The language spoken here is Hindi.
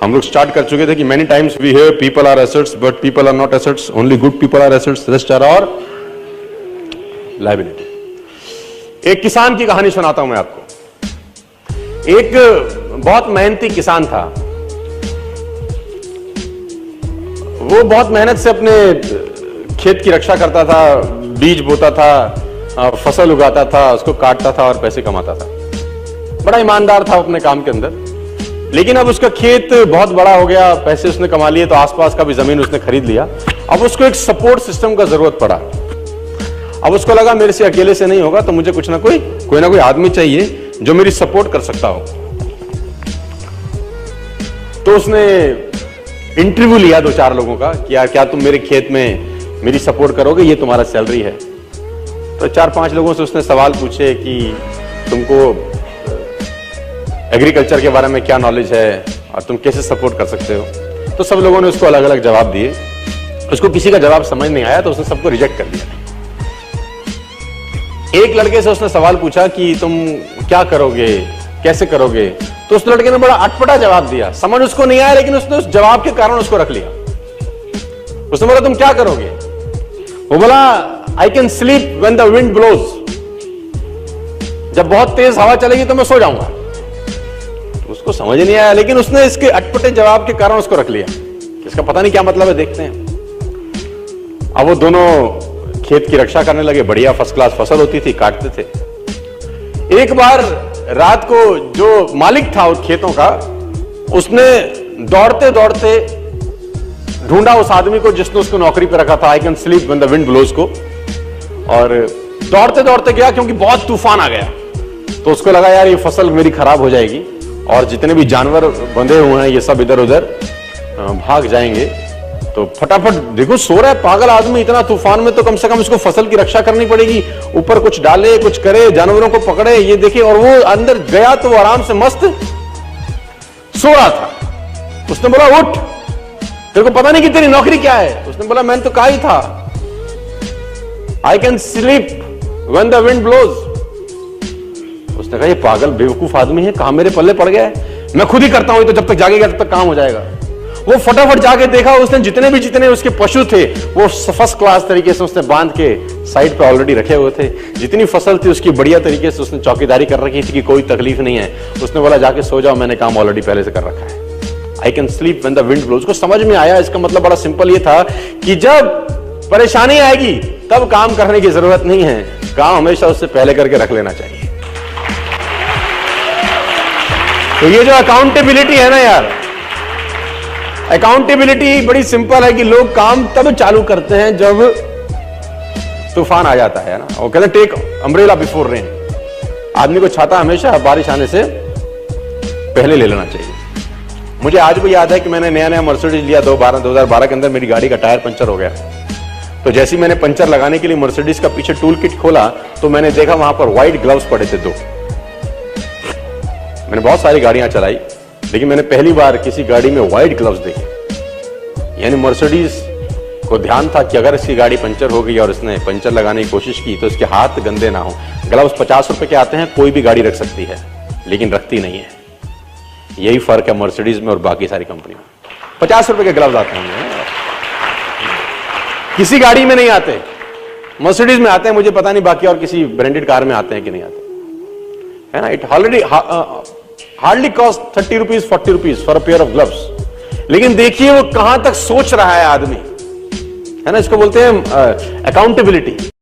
हम लोग स्टार्ट कर चुके थे कि many times we hear people are assets but people are not assets, only good people are assets, rest are और लायबिलिटी। एक किसान की कहानी सुनाता हूं मैं आपको। एक बहुत मेहनती किसान था। वो बहुत मेहनत से अपने खेत की रक्षा करता था, बीज बोता था, फसल उगाता था, उसको काटता था और पैसे कमाता था। बड़ा ईमानदार था अपने काम के अंदर। लेकिन अब उसका खेत बहुत बड़ा हो गया, पैसे उसने कमा लिए, तो आसपास का भी जमीन उसने खरीद लिया। अब उसको एक सपोर्ट सिस्टम का जरूरत पड़ा। अब उसको लगा मेरे से अकेले से नहीं होगा, तो मुझे कुछ ना कोई आदमी चाहिए जो मेरी सपोर्ट कर सकता हो। तो उसने इंटरव्यू लिया 2-4 लोगों का कि यार क्या तुम मेरे खेत में मेरी सपोर्ट करोगे, ये तुम्हारा सैलरी है। तो 4-5 लोगों से उसने सवाल पूछे कि तुमको एग्रीकल्चर के बारे में क्या नॉलेज है और तुम कैसे सपोर्ट कर सकते हो। तो सब लोगों ने उसको अलग अलग जवाब दिए। उसको किसी का जवाब समझ नहीं आया तो उसने सबको रिजेक्ट कर दिया। एक लड़के से उसने सवाल पूछा कि तुम क्या करोगे, कैसे करोगे। तो उस लड़के ने बड़ा अटपटा जवाब दिया, समझ उसको नहीं आया, लेकिन उसने उस जवाब के कारण उसको रख लिया। उसने बोला तुम क्या करोगे। वो बोला I can sleep when the wind blows, जब बहुत तेज हवा चलेगी तो मैं सो जाऊंगा। उसको समझ नहीं आया, लेकिन उसने इसके अटपटे जवाब के कारण उसको रख लिया। इसका पता नहीं क्या मतलब है, देखते हैं। अब वो दोनों खेत की रक्षा करने लगे। बढ़िया फर्स्ट क्लास फसल होती थी, काटते थे। एक बार रात को जो मालिक था उस खेतों का, उसने दौड़ते दौड़ते ढूंढा उस आदमी को जिसने उसको नौकरी पे रखा था, I can sleep when the wind blows को, और दौड़ते दौड़ते गया क्योंकि बहुत तूफान आ गया। तो उसको लगा यार ये फसल मेरी खराब हो जाएगी और जितने भी जानवर बंधे हुए हैं ये सब इधर उधर भाग जाएंगे। तो फटाफट देखो सो रहा है पागल आदमी इतना तूफान में, तो कम से कम उसको फसल की रक्षा करनी पड़ेगी। ऊपर कुछ डाले, कुछ करे, जानवरों को पकड़े, ये देखे। और वो अंदर गया तो वो आराम से मस्त सो रहा था। उसने बोला उठ, तेरे को पता नहीं कि तेरी नौकरी क्या है। उसने बोला मैंने तो कहा ही था I can sleep when the wind blows. उसने कहा ये पागल बेवकूफ आदमी है, कहां मेरे पल्ले पड़ गया है, मैं खुद ही करता हूं, तो जब तक जागेगा तब तक काम हो जाएगा। वो फटाफट जाके देखा, उसने जितने उसके पशु थे वो फर्स्ट क्लास तरीके से उसने बांध के साइड पे ऑलरेडी रखे हुए थे। जितनी फसल थी उसकी बढ़िया तरीके से उसने चौकीदारी कर रखी थी कि कोई तकलीफ नहीं है। उसने बोला जाके सो जाओ, मैंने काम ऑलरेडी पहले से कर रखा है। I can sleep when the wind blows. उसको समझ में आया इसका मतलब बड़ा सिंपल ये था कि जब परेशानी आएगी तब काम करने की जरूरत नहीं है, काम हमेशा उससे पहले करके रख लेना चाहिए। तो ये जो अकाउंटेबिलिटी है ना यार, अकाउंटेबिलिटी बड़ी सिंपल है कि लोग काम तब चालू करते हैं जब तूफान आ जाता है ना। वो कहते हैं टेक अम्ब्रेला बिफोर रेन। आदमी को छाता हमेशा बारिश आने से पहले ले लेना चाहिए। मुझे आज भी याद है कि मैंने नया मर्सिडीज लिया 2012 के अंदर। मेरी गाड़ी का टायर पंचर हो गया। तो जैसे ही मैंने पंचर लगाने के लिए मर्सिडीज का पीछे टूल किट खोला तो मैंने देखा वहां पर व्हाइट ग्लव्स पड़े थे 2। मैंने बहुत सारी गाड़ियां चलाई, लेकिन मैंने पहली बार किसी गाड़ी में व्हाइट ग्लव्स देखे। यानी मर्सिडीज को ध्यान था कि अगर इसकी गाड़ी पंचर हो गई और इसने पंचर लगाने की कोशिश की तो इसके हाथ गंदे ना हो। ग्लव्स 50 रुपए के आते हैं, कोई भी गाड़ी रख सकती है, लेकिन रखती नहीं है। यही फर्क है मर्सिडीज में और बाकी सारी कंपनियों में। 50 रुपए के ग्लव्स आते हैं, किसी गाड़ी में नहीं आते। मर्सिडीज में आते हैं, मुझे पता नहीं बाकी और किसी ब्रांडेड कार में आते हैं कि नहीं आते, है ना। It already hardly cost 30 rupees 40 rupees for a pair of gloves. लेकिन देखिए वो कहां तक सोच रहा है आदमी, है ना। इसको बोलते हैं अकाउंटेबिलिटी।